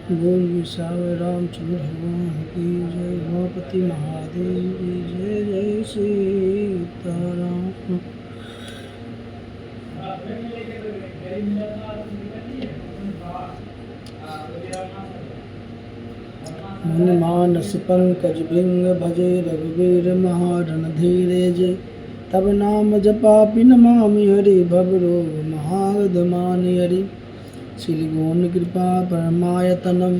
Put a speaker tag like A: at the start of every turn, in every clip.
A: बोल सावय रामचंद्र भगवान की जय। उमापति महादेव की जय। जय सीताराम। मन मानस पंकज भृंग भजे रघुवीर महारणधीरे जय। तब नाम जपापि नमामि हरि भव रोग महागध मानि हरि। श्रीगुण कृपा परमायतनम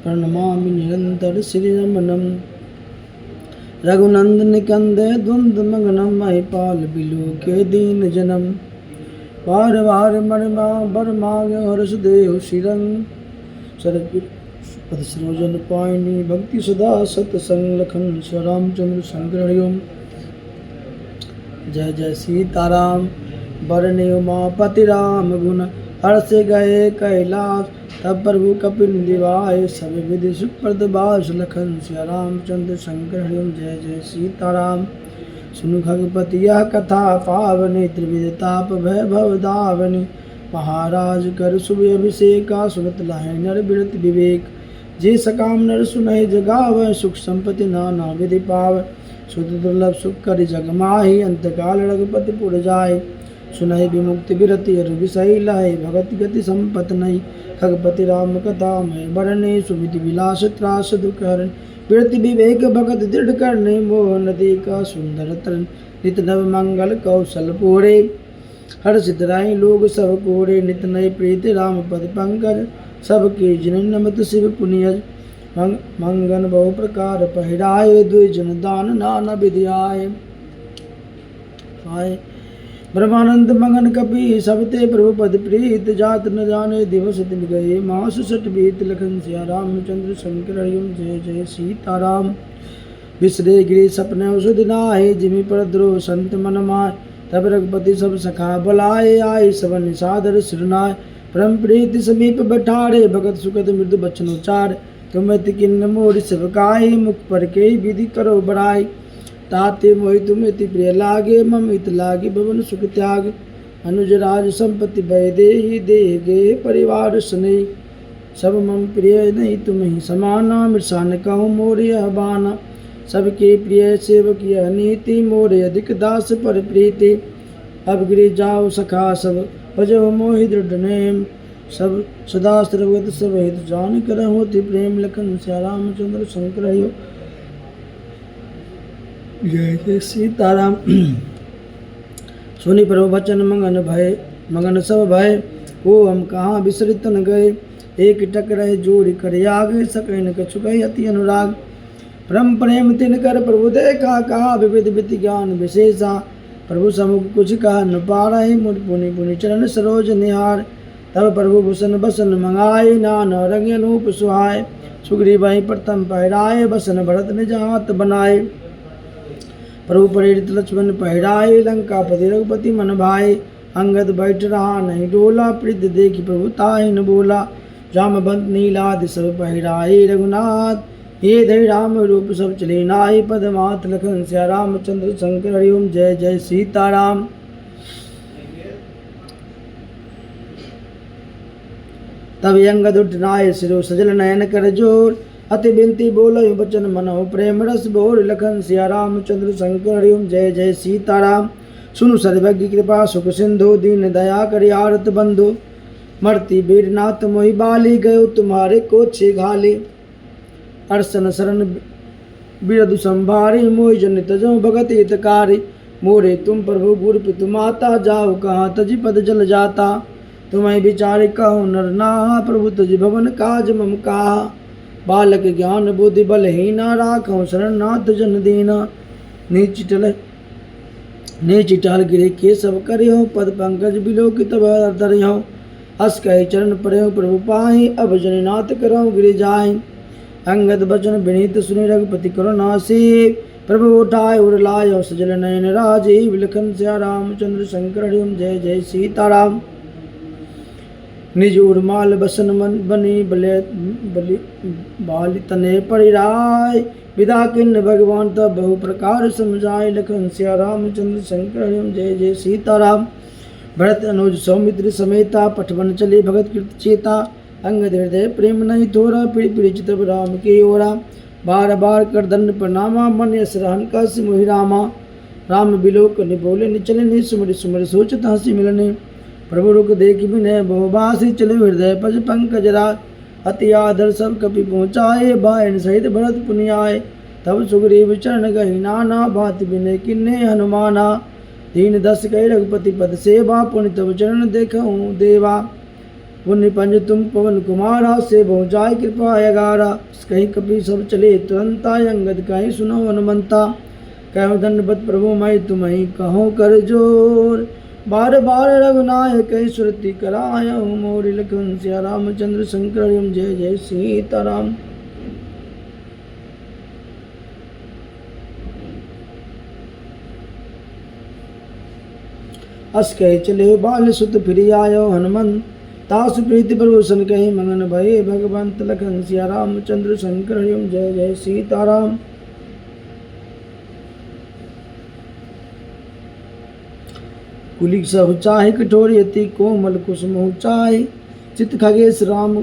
A: प्रणमामि निरंतर श्रीरमणम। रघुनंदन कंदे द्वंद मग्नम महिपाल बिलोके दीन जनम। बार बार बर मांग हर्ष देव शिरंग। पद सरोजन पायनी भक्ति सदा सतसंग लखन रामचंद्र शंकर हरिओम। जय जय सीताराम। बरने उमापति राम गुण हर्ष गए कैलाश। तब प्रभु कपिल दिवाय सब विधि सुप्रद बास लखन सिया रामचंद्र शंकर हरिओम। जय जय सीताराम। सुनु खगपति यह कथा पावनी त्रिविध ताप भय भव दावनी। महाराज कर शुभ अभिषेका सुनत लाहे नर बिरत विवेक। जे सकाम नर सुनहि जगाव सुख संपत्ति नाना विधि पाव। सुध दुर्लभ सुख करि जग माहि अंतकाल रघुपति पुर जाय। सुनहि विमुक्ति बिरति अरु विषय लहै भगत गति संपत नहीं। खगपति राम कथा मैं बरने सुविधि विलास त्रास दुख हरण। बिरति विवेक भगत दृढ़ करने मोह नदी का सुंदर तरन। नित नव मंगल कौशल पूरे हर्षित राई लोग सब कोरे। नित नय प्रीति राम पद पंकज सबके जिन नमत शिव पुनियज। मंगन बहु प्रकार पहिराए द्विजन दान नाना विधि आए। ब्रह्मानंद मगन कपि सबते प्रभु पद प्रीत। जात न जाने दिवस दिन गए मास सठ बीत। लखन सिया रामचंद्र शंकर हरिओम। जय जय सीताराम। बिसरे गिरे सपने औषध नाहि जिमि पर द्रोह संत मन माय। तब रघुपति सब सखा बुलाए आए सब निसादर सिरनाय। परम प्रीति समीप बैठारे भगत सुखद मृदु बचन उचार। तुम किन्न मोर सेवकाई मुख पर के विधि करो बड़ाई। ताते मोहि तुम इति प्रिय लागे मम हित लागे भवन सुख त्याग। अनुज राज संपत्ति भय देहि देगे परिवार स्नेह। सब मम प्रिय नहीं तुम ही समाना मृषा न कहूँ मोर यह बाना। सबके प्रिय सेवक यह नीति मोर अधिक दास पर प्रीति। अब गिरि जाओ सखा सब भजो मोहि दृढ़ नेम। सब सदा सर्वगत सब हित जान कर होति प्रेम। लखन सिया रामचंद्र शंकर हरिओम। जय जय सीताराम। सुनि प्रभु बचन मगन सब भय। ओ हम कहाँ विसरित न गए। एक टक रहे जोड़ी कर आगे सकै न कछु कहि अति अनुराग। परम प्रेम तिन कर प्रभु देखा कहा विविध विधि ज्ञान विशेषा। प्रभु समुख कुछ कहा न पारहि मुनि पुनि पुनि चरण सरोज निहार। तब प्रभु भूषण बसन मंगाए नाना रंग अनूप सुहाय। सुग्रीव प्रथम पहिराए बसन भरत निज हाथ बनाए। प्रभु प्रेरित लक्ष्मण पहिराए लंकापति रघुपति मन भाए। अंगद बैठ रहा नहीं डोला प्रीत देखी प्रभु ताहि न बोला। जामवंत नीलादि सब पहिराए रघुनाथ। ये धरि राम रूप सब चले नाहि पदमात। लखन सिया रामचंद्र शंकर हरिओम। जय जय सीताराम। तब अंगद उठ नाय सिरो सजल नयन कर जोर। अति बिनती बोलो बचन मनो प्रेम रस बोर। लखन सिया रामचंद्र शंकर हरिओम। जय जय सीताराम। सुनु सर्वज्ञ कृपा सुख सिंधु दीन दया करि आरत बंधु। मरती वीरनाथ मोहि बाली गयो तुम्हारे कोछे घाले। अर्सन शरण बिरदु संभारी मोहि जन तजो भगत हितकारी। मोरे तुम प्रभु गुरु पितु माता जाओ कहाँ तजि पद जल जाता। तुम्हें विचारे कहो नर नाहा प्रभु तुझ भवन काज मम कहा। बालक ज्ञान बुद्धि बलहीना राखो शरण नाथ जन दीना। नीच टहल गिरे के सब करियो पद पंकज बिलोकित दरियो। अस कहि चरण पड़े प्रभु पाहि अब जन नाथ करो गिरि जाहि। अंगद बचन विनीत सुनि रघुपति करुणासी। प्रभु उठाय उर लायो सजल नयन राजीव। लखन सिया रामचंद्र शंकर हरिओम। जय जय सीताराम। निज उर्माल बसन मन बनी बाली तने परिराय। विदा किन्न भगवान तब बहु प्रकार समझाए। लखन सिया रामचंद्र शंकर हरिओम। जय जय सीताराम। भरत अनुज सौमित्र समेता पठवन चले भगत कृत चेता। अंगद हृदय प्रेम नहीं थोड़ा, पीड़ पीड़ चित राम की ओरा। बार बार कर दंड प्रणामा, मन यस रहन का मोहि रामा। राम बिलोक निबोले निचले, सुमरि सुमरि सोचत हंसी मिलने। प्रभु रुख देख विनय बहुबासी, चले हृदय पज पंकज राज। अति आदर सब कपि पहुँचाए, बायन सहित भरत पुनि आए। तब सुग्रीव चरण गहि नाना, बात विनय किन्ने हनुमाना। दीन दस कह रघुपति पद सेवा, पुनि तब चरण देखऊँ देवा। पुण्य पंज तुम पवन कुमारा, से बहु जाय कृपा अगारा। कहीं कपि सब चले तुरंता, अंगद कहीं सुनो हनुमंता। कहो दंडवत प्रभु मैं तुम्हें कहो कर जोर। बार बार रघुनायक कही सुरति कराय, मोरि लखन सिया रामचंद्र शंकर जय जय सीताराम। अस कहे चले बाल सुत फिर आयो, हनुमंत तासु प्रीति प्रभूषण कही मंगन भये। भगवंत लखन सिया रामचंद्र शंकर जय जय सीताराम। कुलिक सब चाहे कठोरी, अति कोमल कुसुम चाहे। चित खगेश राम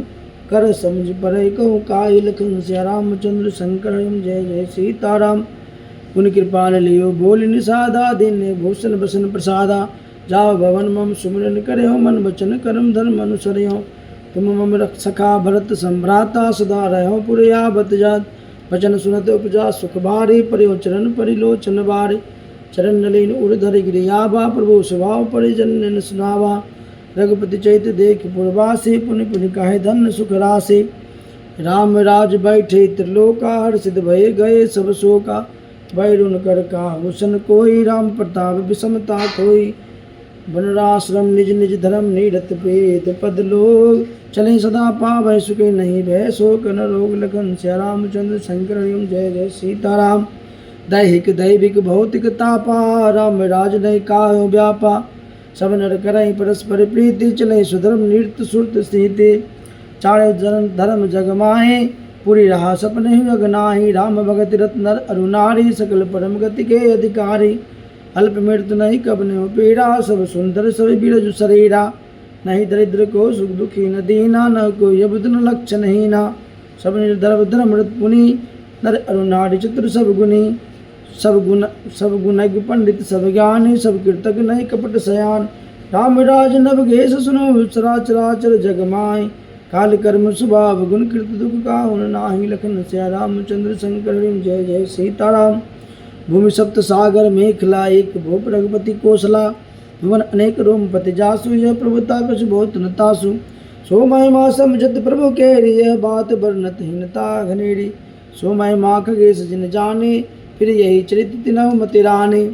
A: कर समझ परे, कहु काई लखन सिया रामचंद्र शंकर जय जय सीताराम। पुन कृपाल लियो बोल निषादा, दीन भूषण बसन प्रसादा। जाओ भवन मम सुमिरन करे हो, मन वचन कर्म धर्म अनुसरे हो। तुम मम रक्षका भरत संभ्राता, सदा रहो पुर आवत जात। वचन सुनत उपजा सुख भारी, परियो चरण परिलोचन बारे। चरण नलीन उर्धर गिरियावा, प्रभु स्वभाव परिजन सुनावा। रघुपति चैत देख पुरवासी, पुनि पुनि कहे धन सुख राशि। राम राज बैठे त्रिलोका, हर्षित भये गए सब शोका। बैरुन कर काहूषण कोई, राम प्रताप विषमता कोई। वनराश्रम निज निज धर्म निरत पेद, पद लोग चले सदा पावै सुखे नहीं भय शोक न रोग। लखन सिया रामचंद्र शंकर जय जय सीताराम। दैहिक दैविक भौतिक तापा, राम राज नहीं कायो व्यापा। सब नर करई परस्पर प्रीति, चले सुधर्म नृत्य सुरत स्थिति। चारे जन धर्म जग माहे, पूरी रहा सपने अगनाही। राम भगत रत नर अरुनारी, सकल परम गति के अधिकारी। अल्प मृत्यु नहीं कबने पीड़ा, सब सुंदर सब बिरजु शरीरा। नहीं दरिद्र को सुख दुखी न दीना, न को यबुद न लक्षण हीना। सब निर्धर्म धर्म रत पुनि, नर अरुनारी चतुर सब गुणी। सब गुणज्ञ पंडित सब ज्ञानी, सब कीर्तक नहीं कपट सयान। राम राज नभ घेस सुनो, चराचर जग माय। काल कर्म स्वभाव गुण कृत दुख काहुन नाही। लखन सिया रामचंद्र शंकर जय जय सीताराम। भूमि सप्त सागर मेखला, एक भूप रघुपति कोसला। भुवन अनेक रोमपति जासु, यह प्रभुता कुछ बहुत न तासु। सो महिमा समझत प्रभु केरी, यह बात बरनत हीनता घनेरी। सो महिमा खगेश जिन जाने, फिर यही चरित तिनहु मति राने।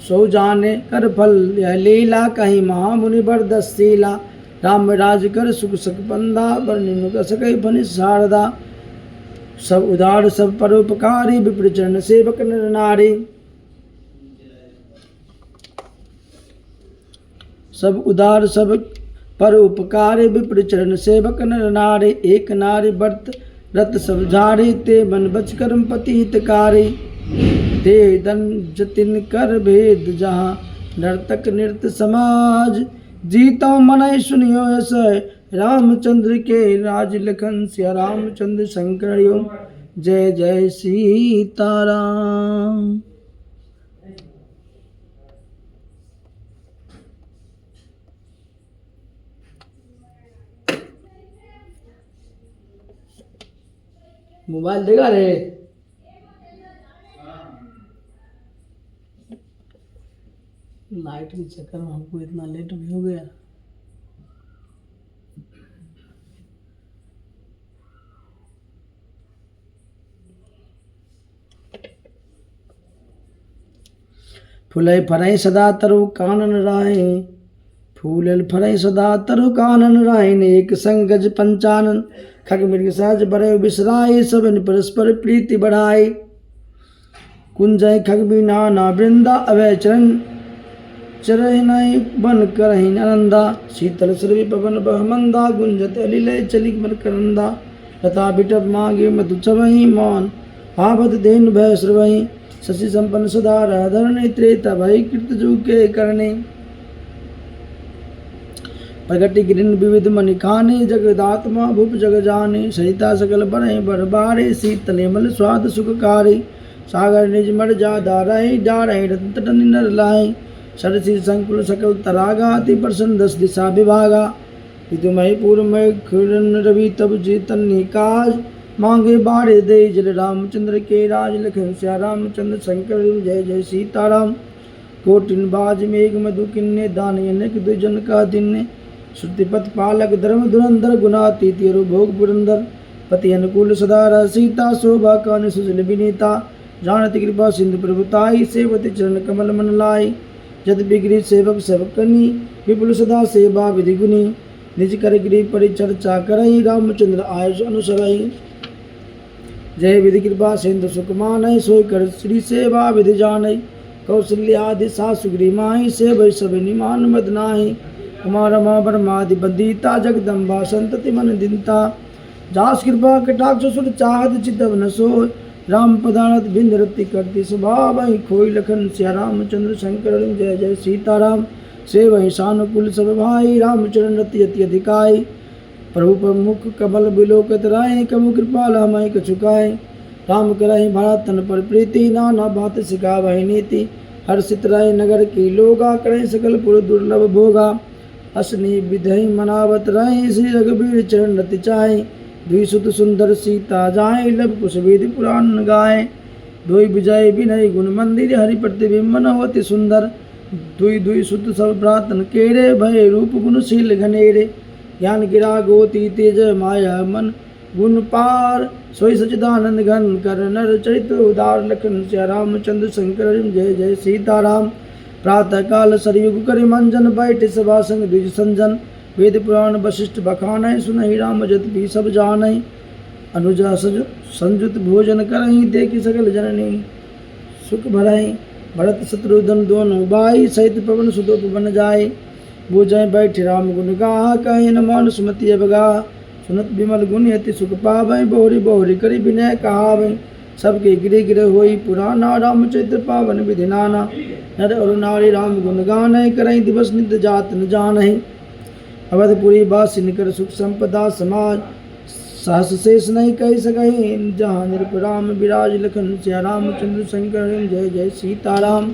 A: सो जाने कर फल यह लीला, कहीं महामुनि बरदशीला। राम राज कर सुख सक पंदा, बरनिनु कसकई फनि शारदा। सब उदार सब परोपकारी, विप्र चरण सेवक नर नारी। सब उदार सब परोपकारी, विप्र चरण सेवक नर नारी। एक नारी व्रत रत सब झारी, ते मन बच कर्म पति हितकारी। ते दन जतिन कर भेद, जहाँ नर्तक नृत्य समाज। जीतो मनय सुनियो यस, रामचंद्र के राज। लखन सिया रामचंद्र शंकर जय जय सीताराम। मोबाइल देगा रे? लाइट के चक्कर में हमको इतना लेट भी हो गया। फूलै फरै सदा तरु कानन राय। फूलल फरै सदा तरु कानन रायन। एक संग गज पंचानन, खग मृग सहज बरय बिसराय। सबन परस्पर प्रीति बढ़ाए। कुंजय खग नाना वृंदा, अभय चरण चरहि बन करहि आनंदा। शीतल सुरभि पवन बहमंदा, गुंजत अलिलय चलिक मन करंदा। लता बिटप मांगे मधु चवहि, मौन पावत देन भय श्रवहि। शशि संपन्न सदा धरणी, त्रेता भय कृत जू के करणे। प्रगति गिरिन विविध मणि खाने जगदात्मा भूप जग जाने सहिता सकल बने बरबारे शीतले मल स्वाद सुखकारी सागर निज मर जा दारहि डारहि रत्न तटन नर लाए सरसी संकुल सकल तरागा अति प्रसन्न दस दिशा विभागा विदुमय पूर्वमय खिरण रवि तब जीतन निकाज मांगे बारे दे जल रामचंद्र के राज लखन श्या रामचंद्र शंकर जय जय सीताराम कोटिन बाज मेघ मधु किन्ने दान अनेक दुजन का दिन श्रुतिपथ पालक धर्म धुरंधर गुणातीत भोग पुरंदर पति अनुकूल सदा सीता शोभा कान सुजल विनीता जानति कृपा सिंधु प्रभुताई सेवति चरण कमल मन लाई जद बिगड़ी सेवक सेवकनी विपुल सदा सेवा विधि गुनी निज कर गिरी परिचर्चा करई रामचंद्र आयुष अनुसरई जय विधि कृपा सिंधु सुखमान सोई कर श्री सेवा विधि जानई कौशल्यादि सासुग्री माही से वै सब निमान मद नाही कुमार मा ब्रह्मादि बंदिता जगदम्बा संतति मन दिनता जास कृपा कटाक्ष सुर चाहत चितव न सोय राम पदारथ बिंद रति करती स्वभाव वही खोई लखन श्या रामचंद्र शंकर जय जय सीताराम से वही सानुकूल सब भाई रामचरण रति अति अधिकाई प्रभु प्रमुख कमल बिलोकत राय कमु कृपाल हमाय कछुकाय राम करहि भारत तन पर प्रीति नाना बात सिखा वही नीति हर्षित राय नगर की लोगा करहि सकल पुर दुर्लभ भोगा असनी विधि मनावत रहे श्री रघुबीर चरण रति चाहे दुई सुत सुंदर सीता जाए लब कुश वेद पुराण गाए दुई विजय विनय गुण मंदिर हरि प्रतिबिंबन होति सुंदर दुई दुई सुत सब प्रातन केरे भय रूप गुणशील घनेरे ज्ञान गिरा गोती तेज माया मन गुण पार सोई सचिदानंद घन कर नर चरित्र उदार लखन श्या रामचंद्र शंकर जय जय सीताराम प्रातः काल सरयुग कर मंजन बैठ सभा संग द्विज संजन वेद पुराण वशिष्ठ बखान सुनहि राम जत भी सब जान अनुजा संयुत भोजन करहि देखि सकल जननी सुख भरहि भरत शत्रुघ्न दोनों भाई सहित पवन सुतोप बन जाए बूझे बैठ राम गुण गाह कहे न मानुष मति अबगा सुनत विमल गुण अति सुख पावै बहुरी बहुरी करी विनय कहावै सबके गिरे गिरे होई पुराना रामचरित्र पावन विधि नाना नर और नारी राम गुण गान करहि दिवस नित जात न जानहि अवधपुरी बासी निकर सुख संपदा समाज सहस शेष नहीं कह सकहि जहाँ नृप राम विराज लखन श्या रामचंद्र शंकर जय जय सीताराम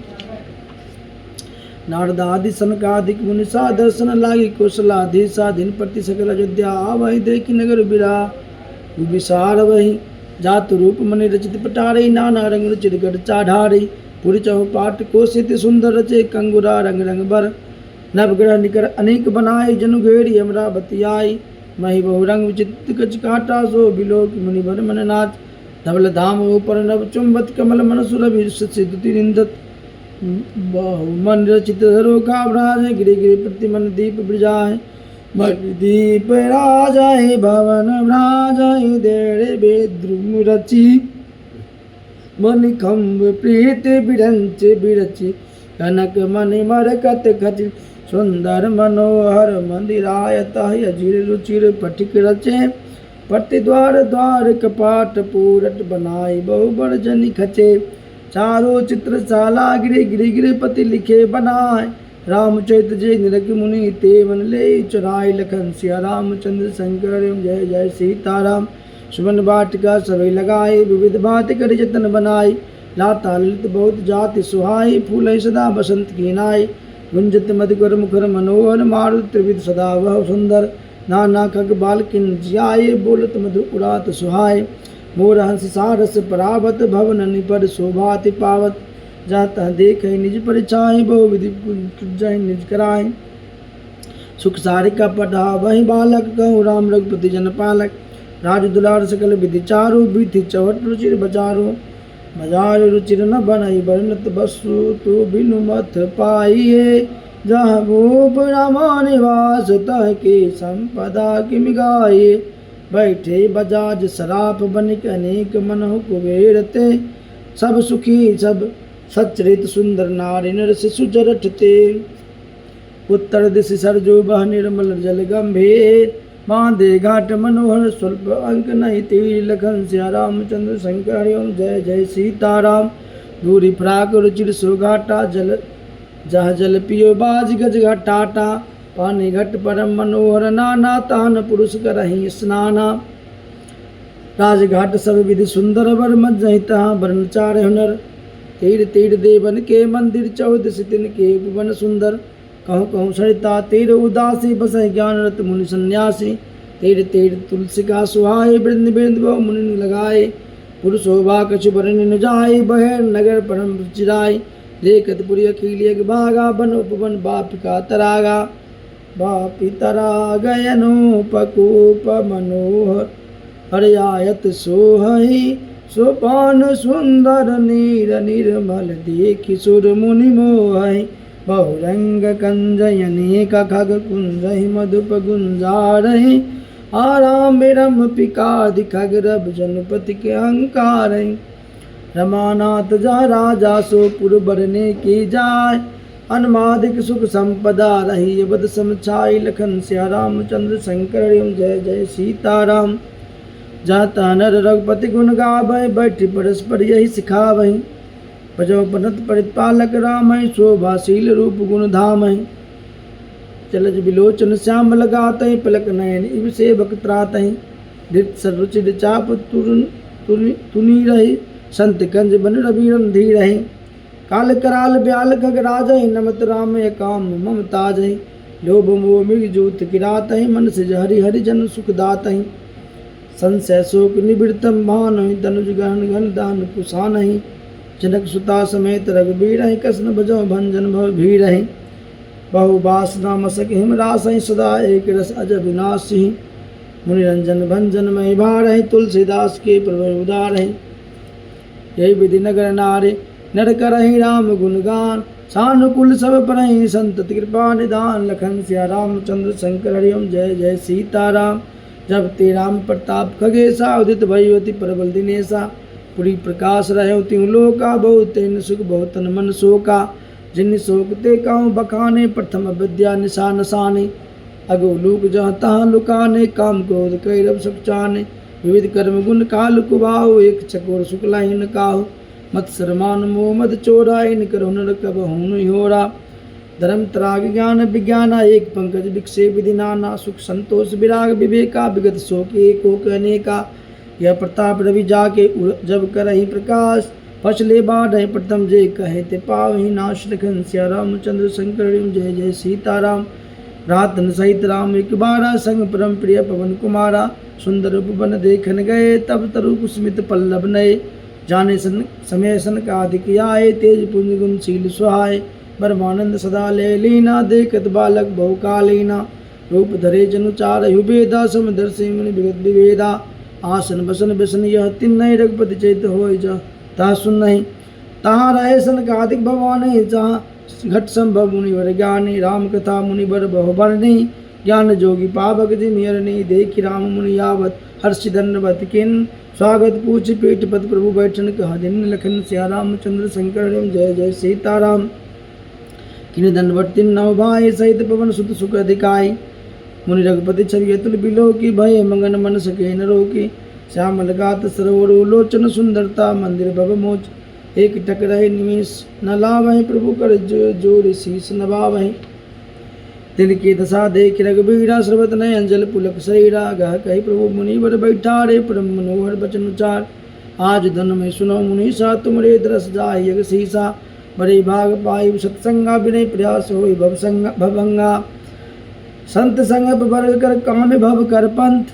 A: नारदादि सनकादिक मुनिसा दर्शन लागी कौशलाधीशा दिन प्रति सकल अयोध्या आवहि देखी नगर बिरा विसार वही जात रूप मनि रचित पटारे नाना रंग रुचिर गढ़ चाढ़ारे पुरी चौपाट कोशित सुंदर रचे कंगुरा रंग रंग बर नवग्रह निकर अनेक बनाए जनु घेरी अमरावती आई मही बहु रंग विचित्र कच काटा सो बिलोक मुनि भर मन नाच धवल धाम ऊपर नव चुंबत कमल मन सुरभि सिद्धि निंदत बहु मन रचित धरोखा भ्राज गिरे गिरे प्रति मन दीप ब्रजाए दीप राजाए भवन भ्राजाए देड़े बेद्रुम रचि मन खम्ब प्रीत बिरंच बिरचि कनक मणि मरकत खचि सुंदर मनोहर मंदिरायत अजीर रुचिर पटिक रचे पट्टि द्वार द्वार कपाट पूरट बनाए बहु बड़ जनि खचे चारों चित्रशाला गिरे गिरे गिरे पति लिखे बनाए रामचरित जय निरख मुनि ते मन ले चुराय लखन श्या रामचंद्र शंकर जय जय सीताराम सुमन वाटिका सभी लगाए विविध भांति कर जतन बनाए लाता ललित बहुत जाति सुहाई फूल सदा बसंत की नाय गुंजत मधुकर मुखर मनोहर मारुत त्रिविध सदा वह सुंदर नाना खग बालकिन जियाए बोलत मधु उड़ात सुहाय मोर हंस सारस परावत भवन निपर शोभाति पावत जाता देख निज परिचाय बहु विधि जय निज कराय सुख सारिका पढ़ा वही बालक कहूँ राम रघुपति जन पालक राज दुलार सकल विधि चारु बीथि चवट रुचिर बजारो बाजार रुचिर न बनई वर्णत बसु तु बिनु मथ पाइये जहाँ भूप रामा निवास तह के संपदा किम गाये बैठे बजाज सराप बनिक अनेक मनहु कुबेरते सब सुखी सब सचरित सुंदर नारी नर शिशु जरठते उत्तर दिश सरजू बह निर्मल जल गंभीर बांधे घाट मनोहर स्वल्प अंक नहीं तीर लखन श्या रामचंद्र शंकर जय जय सीताराम दूरी फ्राक रुचिर सो घाटा जल जह जल पियो बाज गज घाटाटा पानी घट परम मनोहर नाना तान पुरुष करहि स्नाना। राजघाट सब विधि सुंदर वर मज्जहि तहाँ वर्ण चार हुनर। तीर तीर देवन के मंदिर 14 सितिन के भुवन सुंदर। कहूँ कहूँ सरिता तीर उदासी बसहि ज्ञान रत मुनि सन्यासी। तीर तीर तुलसी का सुहाए वृंद वृंद बहु मुनि लगाए। पुरुषोभा कछु बरन न जाए बहर नगर परम चिराय। देखत पुरी अखिल एक भागा बन उपवन बाप का तरागा। बापी तरागयनोपकूप मनोहर हरियायत सोहहि। सोपान सुंदर नीर निर्मल देखि सुर मुनि मोहहि। बहुरंग कंजय अनेक खग कुंजहि मधुप गुंजारहि। आराम विरम पिकादि खग रब जनपति के अहंकारहि। रमानाथ जा राजा सो पुर बरने की जाय। अनुमादिक सुख संपदा रही बद समछाई। लखन सिया रामचंद्र शंकर हरिओम जय जय सीताराम। जाता नर रघुपति गुण गावै बैठ परस्पर यही सिखावै। भजो पनत परिपालक रामै शोभाशील रूप गुण धामै। चलज बिलोचन श्यामल गातै पलक नयन इव सेवक त्रातै। धृत सरुचि चाप तुनी रही संत कंज बन रवि रंधी रही। काल कराल ब्याल खगराजै नमत राम काम ममताजै। लोभ मोह मृग जूत किरातै मन से हरि हरि जन सुख दातै। संशय शोक निवृत्तम भानहि तनुज गहन घन दान कुशानहि। जनक सुता समेत रघुबीरहि कृष्ण भजो भंजन भव भीरहि। बहु वासना मसक हिम रासहि सदा एक रस अज विनाशि। मुनिरंजन भंजन महि भारहि तुलसीदास के प्रभु उदारहि। यही विधि नगर नारे नर करहि राम गुणगान। सानुकूल सब परहि संतति कृपा निदान। लखन सिया रामचंद्र शंकर हरिओम जय जय सीताराम। जब ते राम प्रताप खगेशा उदित भयवती प्रबल दिनेशा। पुरी प्रकाश रहे त्यों लोका बहुत तेन सुख बहुतन मन शोका। जिन शोक ते कहूँ बखाने प्रथम विद्या निशा नसाने। अगो लूक जहाँ तहाँ लुकाने काम क्रोध कैरव सुख चाने। विविध कर्म गुण काल कुबाहो एक चकोर शुक्लाहीन काहो। मत शर्मान मोह मद चोरा इन कर हुनर कब हुन होरा। धर्म त्राग ज्ञान विज्ञाना एक पंकज विक्षे विधि नाना। सुख संतोष विराग विवेका विगत शोक एक होक अनेका। यह प्रताप रवि जाके जब करहि प्रकाश। पछले बाढ़ प्रथम जे कहे ते पावहि नाश। लखन सिया रामचंद्र शंकर हरिओम जय जय सीताराम। रातन सहित राम एक बारा संग परम प्रिय पवन कुमारा। सुंदर उपवन देखन गए तब तरु कुसुमित पल्लव नए। जाने सन समय सन का अधिक आए तेज पुंज गुण शील सुहाए। परमानंद सदा ले लीना देखत बालक बहुकालीना। रूप धरे जनु चार युवेदा समदर्शी मुनि विगत विवेदा। आसन बसन व्यसन यह तिन्नहि रघुपति चैत होय जा ता सुनहि। तहाँ रहे सनकादिक भवानि जहाँ घट संभव मुनिवर ज्ञानी। राम कथा मुनिवर बहु बरनी ज्ञान जोगी पावक जिन हरनी। देखि राम मुनि यावत हर्षि दंडवत किन। स्वागत पूछ पीठ पद प्रभु बैठन कहा दिन। लखन सिया रामचंद्र शंकर हरिओम जय जय सीताराम। किन दंडवत तिन नव भाई सहित पवन सुत सुख अधिकाई। मुनि रघुपति छवि अतुल बिलो की भय मगन मन सके न रोकी। श्यामल गात सरोवर लोचन सुंदरता मंदिर भव मोच। एक टक रहे निमिष न लावहि प्रभु कर जोर शीस नवावहि। तिल की दशा देख रघुबीरा सर्वत नय अंजल पुलक शरीरा। गह कही प्रभु मुनिवर बैठारे परम मनोहर बचन उचार। आज धन में सुनो मुनीसा तुमरे दरस जाहि यग शीसा। बड़े भाग पाई सत्संगा विनय प्रयास होई भवंगा। संत संग वर्ग कर काम भव कर पंथ।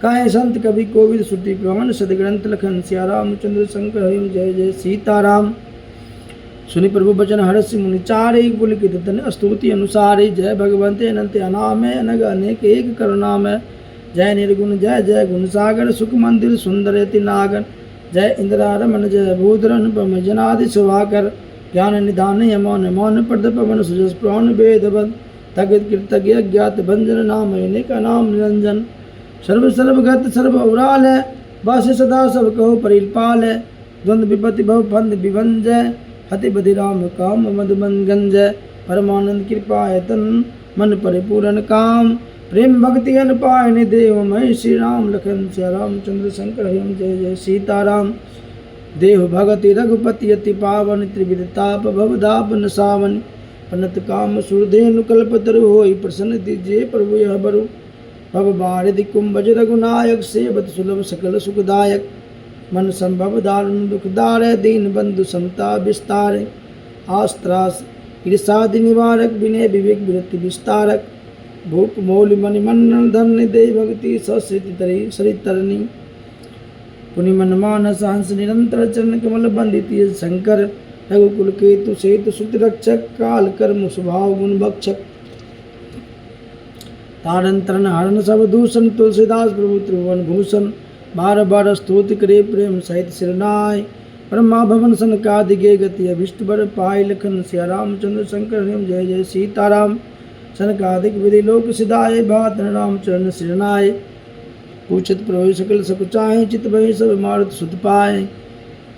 A: काहे संत कवि कोविद श्रुति प्रमाण सदग्रंथ। लखन सिया रामचंद्र शंकर हरिओम जय जय सीताराम। सुनि प्रभु बचन हर्ष मुनि चारे पुलकित तन स्तुति अनुसारे। जय भगवंते अनंत अनामय अनग अनेक एक करुणामय। जय निर्गुण जय जय गुण सागर। सुख मंदिर सुंदर यति नागर। जय इंद्रा रमन जय भूधरन पम जनादि सुभाकर। ज्ञान निधान यमान मान पद पवन सुजस प्राण वेदवद। तगत कृतज्ञ अज्ञात भंजन नाम अनेक नाम निरंजन। सर्व सर्वगत सर्व उराल है। वास सदा सब कहो परिपाल है। द्वंद विपति भव फंद विभंजय। हति बधि राम काम मद मन गंजय। परमानंद कृपा तन मन परिपूर्ण काम। प्रेम भक्ति अन पायनि देव मय श्री राम। लखन सिया रामचंद्र शंकर हरिओम जय जय सीताराम। देव भगति रघुपति अति पावन। त्रिविध ताप भवदाप न सावन। पनत काम सुरधेनु कल्पतरु होई प्रसन्न दीजिए प्रभु यह बरु भव बारिधि कुंभज रघुनायक सेवत सुलभ सकल सुखदायक मन संभव दारुण दुखदार दीन बंधु समता विस्तार आस्त्रास ईर्षादि निवारक विनय विवेक विरति विस्तारक भूप मौल मणि मन धन्य दे भक्ति सस्ति तरी सरितरणी पुनि मन मानस हंस निरंतर चरण कमल बंदित शंकर रघुकुल केतु सेतु सुत रक्षक काल कर्म स्वभाव गुण भक्षक तारण तरण हरण सब दूषण तुलसीदास प्रभु त्रिभुवन भूषण बार बार स्तुति करे प्रेम सहित सिरनाय ब्रह्मा भवन सनकादि गे गति अभिष्ट बर पाय लखन सिया रामचंद्र शंकर हरिम जय जय सीताराम सनकादिक विधि लोक सिधाय भात रामचरण सिरनाय पूछत प्रभु सकल सकुचाहे चित भय सब मारुत सुत पाए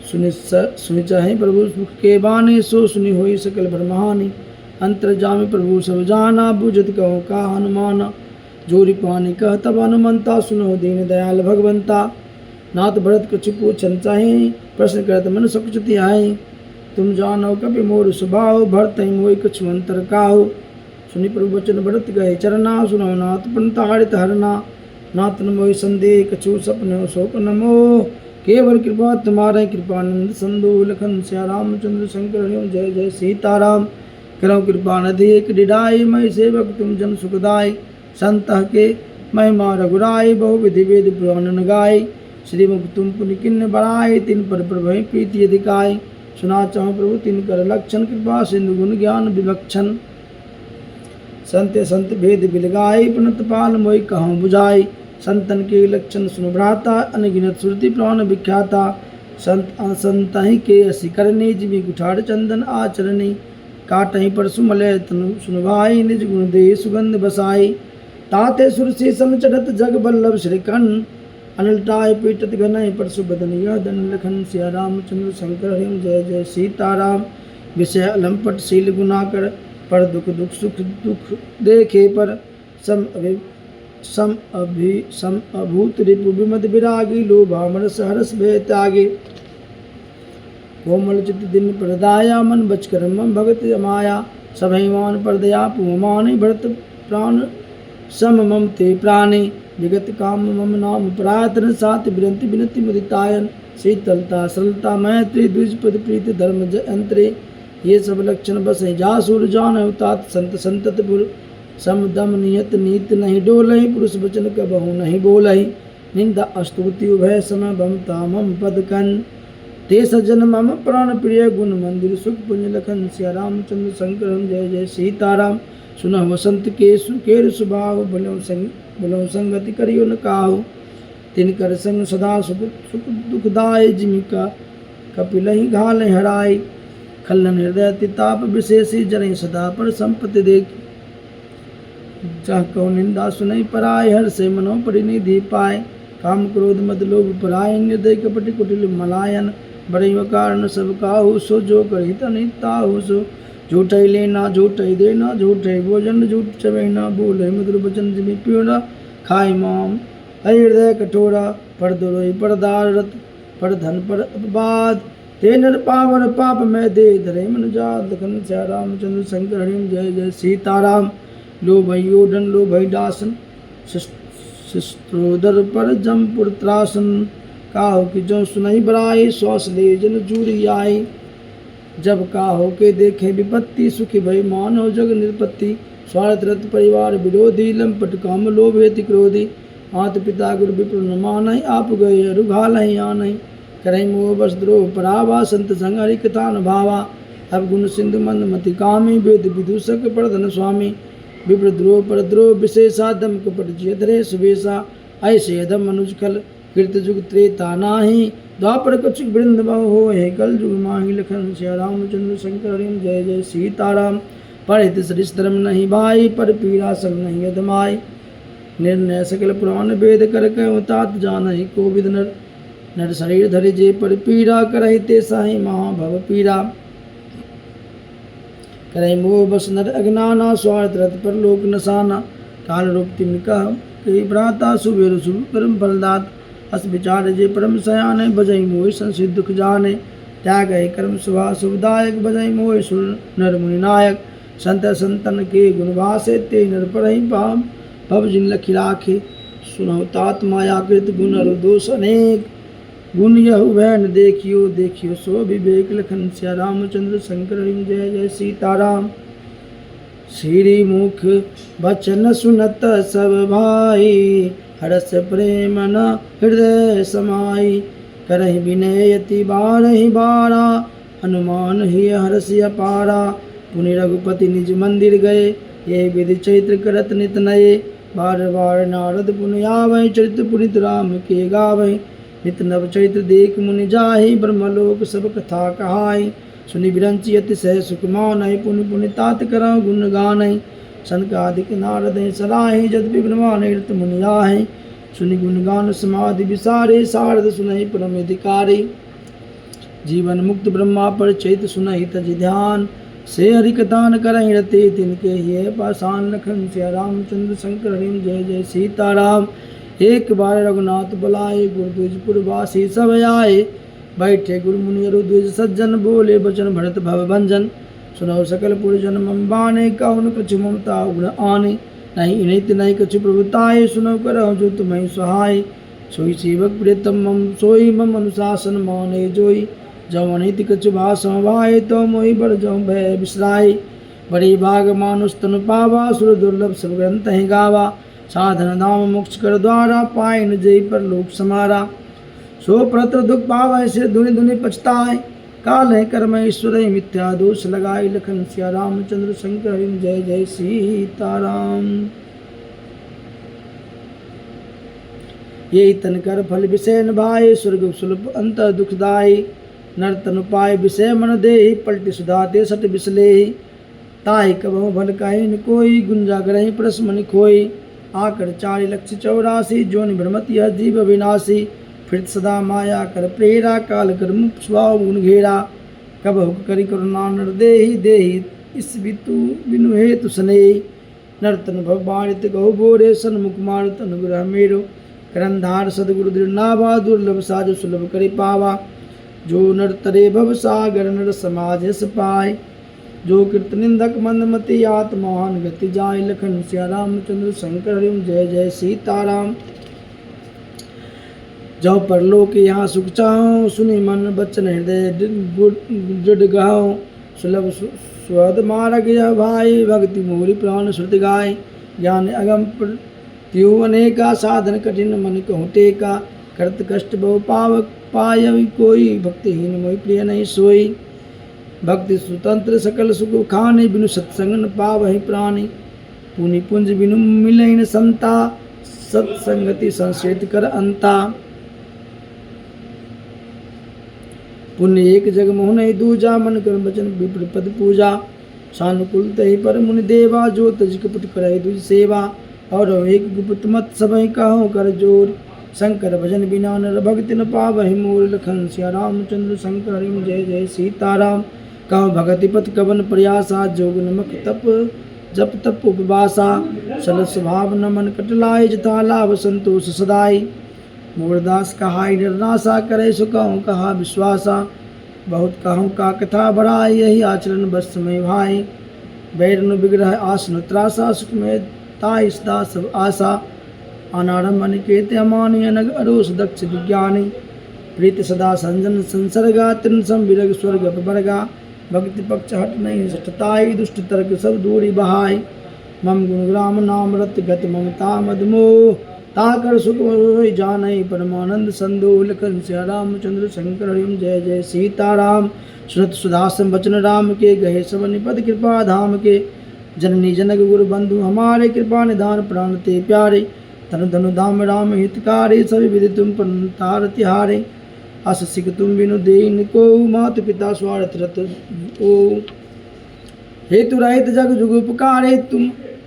A: सुनि चाहे प्रभु सुख के बाने सो सुनि होई सकल ब्रह्मानी अंतर जामे प्रभु सब जाना बुझत कहो का हनुमान जोरी पानी कह तब हनुमंता सुनो दीन दयाल भगवंता नाथ भरत कुछ पूछन चाहे प्रश्न करत मन सकुचति आए तुम जानो कपि मोर स्वभाव भरत मोहि कछु अंतर काहु सुनि प्रभु वचन भरत गए चरना सुनो नाथ पंताड़ित हरना नाथ न मोहि संदेह कछु सपन शोक नमो केवल कृपा तुम्हारे कृपानंद संदो लखन श्या रामचंद्र शंकर हरिओम जय जय सीताराम करो कृपा नदी एक डिडाई मई सेवक तुम जन सुखदाय संत के महिमा रघुराई बहु विधि वेद पुराण गाय श्री मुख तुम पुनि किन्न बड़ाई तिन पर प्रभु प्रीति अधिकाय सुना चाहूँ प्रभु तिन कर लक्षण कृपा सिंधु गुण ज्ञान विवक्षण संत संत भेद बिलगाई पुनत पाल मोहि कहूँ बुझाई संतन के लक्षण सुन भ्राता अनगिनत श्रुति प्राण विख्याता संत असंत ही के असी करने जिमी कुठार चंदन आचरणी काटही परसु मलय तनु सुनवाई निज गुण दे सुगंध बसाई ताते सुरसी सम चढ़त जग बल्लभ श्रीकन अनलटाय पीटत घनय परसु बदन यह दन लखन सिया रामचंद्र शंकर हरिम जय जय सीताराम विषय अलंपट शील गुनाकर पर दुख दुख सुख दुख देखे पर सम अभूत रिपु विमद विरागी लोभा मरस हरस भय त्यागे कोमल चित दिन प्रदाया मन बचकर मम भगत अमाया सभैमान पर दया पुमान भरत प्राण सम मम ते प्राणे विगत काम मम नाम प्रार्थन सात विरंति विनति मुदितायन शीतलता सरलता मैत्री द्विजपद प्रीति धर्म अंतरे ये सब लक्षण बस जासुर जान तात संत संततपुर सम दम नियत नीत नहीं डोलहि पुरुष वचन कबहु नहीं बोलहि निंदा अस्तुति उभय समय बमता मम पदकन ते सज्जन मम प्राण प्रिय गुण मंदिर सुख पुण्य लखन सिया रामचंद्र शंकर जय जय सीताराम सुनह वसंत के सुकेर सुभाव बलो संगति करियो न काहु तिनकर संग सदा सुख दुखदाय जिमिका कपिलहि घाल हराय खल्लन हृदय तिताप विशेषी जनै सदा पर संपत्ति देख जह कहो निंदा सुनई पराय हर से मनो परिनिधि पाए काम क्रोध मद लोभ पराय निर्दय कपटि कुटिल मलायन बड़े कारण सब काहू सो जो करित अनिताहु सो झूठे लेना झूठे देना झूठे भोजन झूठ चबेना बोले मधुर वचन जिमी पीड़ा खाए माम हृदय कठोरा पर दुरोई पर दारत पर धन पर अपवाद ते नर पावर पाप में दे धरे मन जात लखन श्या रामचंद्र शंकर हरिम जय जय सीताराम लो भैयो डन लो भई दासन शिस्त्रोदर पर जमपुर त्रासन काहो कि जो सुनई बराई श्वास ले जन जूरी आई जब काहो के देखे विपत्ति सुखी भई मानव जग निरपत्ति स्वार्थ रत परिवार विरोधी लंपट काम लोभ हेति क्रोधी मात पिता गुरु विप्र न मानहि आप गए रुघाल आनहि करई मोह बस द्रोह परावा संत संग हरि कथा न भावा अब गुण सिंधु मंद मति कामी वेद विदूषक प्रधन स्वामी विप्र द्रोह पर द्रोह विशेषा दम कपट जियधरे सुवेशा ऐसे अधम मनुज खल कृत जुग त्रेता नाही द्वापर कछुक वृंद बहु हो हे कल जुग माही लखन श्या रामचंद्र शंकर हरिम जय जय सीताराम परित सरिस धर्म नहीं भाई पर पीड़ा सब नहीं अधमाई निर्णय सकल पुराण वेद कर कहो तात जानहि कोविद नर नर शरीर धरि जे पर पीड़ा करहि ते साहि महाभव पीड़ा करहि मोह बस नर अज्ञाना स्वार्थ रत पर लोक नसाना काल रूप तिम कह कई भ्राता सुबेर शुभ कर्म फलदात अस विचार जे परम सयाने बजई मोहि संसिद्ध दुख जाने त्याग कर्म सुभा शुभदायक बजई मोहि सुर नर मुनि नायक संत संतन के गुण वासे ते नर पर पाम भव जिन लखी राखे। सुनौ तात माया कृत गुण अरु दोष अनेक गुण यहु वह न देखियो देखियो सो विवेक लखन सिया रामचंद्र शंकर हरिम जय जय सीताराम। श्री मुख बचन सुनत सब भाई हरस प्रेम न हृदय समाई। करहि विनय यति बारहि बारा हनुमान ही हरसि अपारा। पुनि रघुपति निज मंदिर गए ये विधि चैत्र करत नित नये। बार बार नारद पुनि आवै चरित पुनित राम के गावै। नित नव चैत्र देख मुनि जाहि ब्रह्मलोक सब कथा कहाई। सुनि विरंचि अतिशय सुख मानै पुनि पुनि तात करौ गुण गानै। सनकादिक नारद सराहि जदपि ब्रह्मांड मुनि आहे। सुनि गुण गान समाधि विसारे सारद सुनहि परम अधिकारी। जीवन मुक्त ब्रह्मा पर चैत सुनहि तज ध्यान। से हरि कथान करहि रते तिनके हिय पाषाण। लखन सिया रामचंद्र शंकर हरिम जय जय सीताराम। एक बार रघुनाथ बुलाए गुरु द्विजपुर वासी सब आए। बैठे गुरु मुनि अरु द्विज सज्जन बोले बचन भरत भव भंजन। सुनौ सकल पुरजन मम बाने कहुन कछु ममता गुण आने। नहीं इनित नहीं कछु प्रभुताय सुनौ करौ जो तुम्हें सहाय। सोई सेवक प्रियतम मम सोई मम अनुशासन माने जोई। जौ अनित कछु भाषण भाई तो मोहि बड़ जौ भय बिसराय। बड़े भाग मानुष तनु पावा सुर दुर्लभ सब ग्रंथ ही गावा। साधन धाम मोक्ष कर द्वारा पाए न जय पर लोक समारा। सो प्रत्र दुख पावै से धुनि धुनि पछताए। काल है कर्म ईश्वर मिथ्या दोष लगाई। लखन सिया रामचंद्र शंकर हरिम जय जय सीताराम। ये तन कर फल विषय न भाई स्वर्ग सुलभ अंतर दुखदाई। नर तनु पाए विषय मन देहि पलटि सुधाते सट बिसले। ताहि कबहु भल कहि न कोई गुंजा ग्रहि परस मनि खोई। आकर 4,84,000 जोनि भ्रमति यह जीव विनाशी। फिर सदा माया कर प्रेरा काल कर मुख स्वभाव गुण घेरा। कबहु करि करुणा नर देहि देहि इस बितु बिनु हेतु स्नेहि। नर तन भव बाणित गहु बोरे सन्मुख मारुत अनुग्रह मेरो। करंधार सदगुरु दृढ़ नाभा दुर्लभ साज सुलभ करि पावा। जो नर तरे भव सागर नर समाज यस पाए। जो कृत निंदक मंदमति आत्मान गति जाय। लखन सिया रामचंद्र शंकर हरिम जय जय सीताराम। जौ परलोक यहाँ सुख चाहो सुनि मन बचन हृदय दृढ़ गाओ। सुलभ स्वद मार्ग यह भाई भक्ति मोरी प्राण श्रुति गाय। ज्ञान अगम त्यो अनेका साधन कठिन मन कहु टेका। करत कष्ट बहु पावक पाय कोई भक्तिहीन मोहि प्रिय नहीं सोई। भक्ति स्वतंत्र सकल सुख खाने बिनु सत्संग न पावहि प्राणी। पुनि पुंज बिनु मिलहि न समता सत्संगति संश्रित कर अंता। पुण्य एक जग मोह नहीं दूजा मन कर बचन विप्र पद पूजा। सानुकूल तहि पर मुनि देवा जो तज कपट करहि दुज सेवा। और एक गुप्त मत सबहि कहो कर जोर। शंकर भजन बिना नर भक्ति न पावहि मोर। लखन सिया रामचंद्र शंकर हरिम जय जय सीताराम। कहो भगति पथ कवन प्रयासा जोग नमक तप जप तप उपवासा। सल स्वभाव न मन कटलाय जथा लाभ संतोष सदाई। मूरदास कहाई निर्नाशा करे सो कहूँ कहा विश्वासा। बहुत कहूँ का कथा बढ़ाई यही आचरण बस में भाई। बैरनु विग्रह आसन त्रासा सुख में ताई सदा सब आशा। अनारंभ अनिकेत अमानी अनग अरोस दक्ष विज्ञानी। प्रीति सदा संजन संसर्गा त्रिनसम विरग स्वर्ग अपवर्गा। भक्ति पक्ष हट नहीं सटताई दुष्ट तर्क सब दूरी बहाई। मम गुणग्राम नाम रत गत ममता मदमोह। ताकर सुख होई जानई परमानंद संदो। लखन सिया रामचंद्र शंकर हरिम जय जय सीताराम। सुरत सुधासम बचन राम के गहे सब निपद कृपा धाम के। जननी जनक गुरु बंधु हमारे कृपा निधान प्राण ते प्यारे। तन धनु धाम राम हितकारी सभी विधि तुम पर तार तिहारे। अस सिख तुम बिनु देन को मात पिता स्वार्थ रत ओ। हेतु रहित जग जुग उपकारे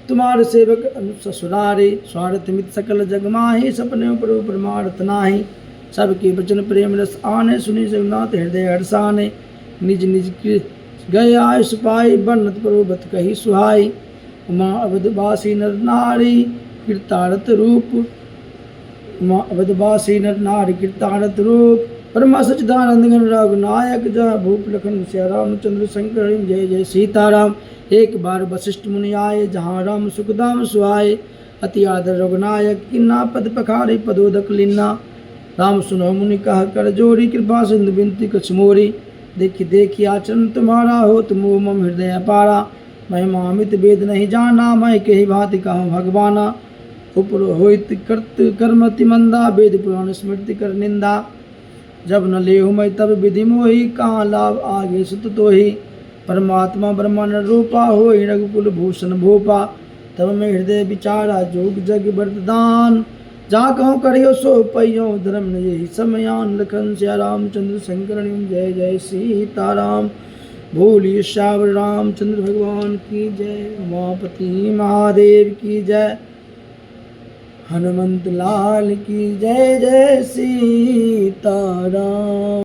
A: तुम्हारे सेवक ससुरारे। स्वार्थ मित सकल जग माहि सपने प्रभु परमार्थ नाही। सबके वचन प्रेम रस आने सुनि जगन्नाथ हृदय हर्षाने। निज निज गए आयुष पाई बन्नत प्रभु बत कही सुहाई। उमा अवधवासी नर नारी कीर्तारत रूप। उमा अवधवासी नर नारी कीर्तारत रूप। परमा सच्चिदानंद घन रघुनायक जय भूप लखन सिया रामचंद्र शंकर हरि जय जय सीताराम। एक बार वशिष्ठ मुनि आए जहाँ राम सुखदाम सुहाए। अति आदर रघुनायक किन्ना पद पखारे पदोदक लिन्ना। राम सुनो मुनि कह कर जोरी कृपा सिंधु बिनती कछ मोरी। देखी देखी आचरण तुम्हारा हो तुम मम हृदय पारा। महिमा अमित वेद नहीं जाना मैं कही भांति कहूँ भगवाना। उपरोहित कृत कर्मति मंदा वेद पुराण स्मृति कर निंदा। जब न लेहु मैं तब विधि मोही कहाँ लाभ आगे सुत तो ही। परमात्मा ब्रह्मांड रूपा हो रघुकुल भूषण भूपा। तब मैं हृदय विचारा जोग जग वरदान। जा कहूँ करियो सो पैयो धर्म न यही समयान। लखन सिया रामचंद्र शंकर जय जय सीताराम। भोलिए श्यावर रामचंद्र भगवान की जय। उमापति महादेव की जय। हनुमंत लाल की जय जय सीताराम।